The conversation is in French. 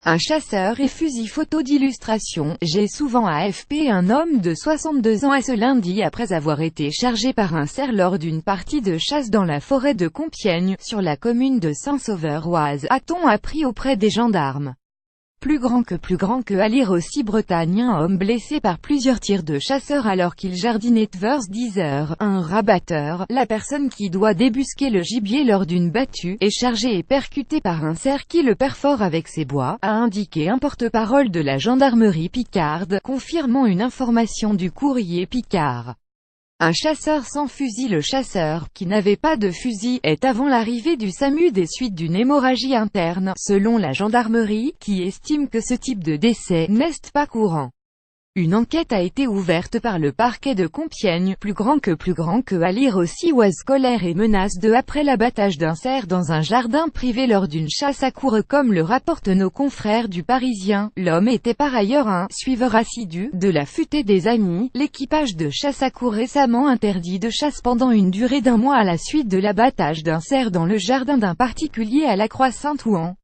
Un chasseur et fusil. Photo d'illustration. J'ai souvent AFP. Un homme de 62 ans est ce lundi après avoir été chargé par un cerf lors d'une partie de chasse dans la forêt de Compiègne, sur la commune de Saint-Sauveur-Oise, a-t-on appris auprès des gendarmes. Plus grand que à lire aussi. Bretagne. Un homme blessé par plusieurs tirs de chasseurs alors qu'il jardinait vers 10 heures. Un rabatteur, la personne qui doit débusquer le gibier lors d'une battue, est chargé et percuté par un cerf qui le perfore avec ses bois, a indiqué un porte-parole de la gendarmerie picarde, confirmant une information du courrier Picard. Un chasseur sans fusil. Le chasseur, qui n'avait pas de fusil, est avant l'arrivée du SAMU des suites d'une hémorragie interne, selon la gendarmerie, qui estime que ce type de décès n'est pas courant. Une enquête a été ouverte par le parquet de Compiègne. Plus grand que à lire aussi. Oise. Colère et menace de après l'abattage d'un cerf dans un jardin privé lors d'une chasse à courre. Comme le rapportent nos confrères du Parisien, l'homme était par ailleurs un suiveur assidu de la Futaie des Amis, l'équipage de chasse à courre récemment interdit de chasse pendant une durée d'1 mois à la suite de l'abattage d'un cerf dans le jardin d'un particulier à la Croix-Saint-Ouen.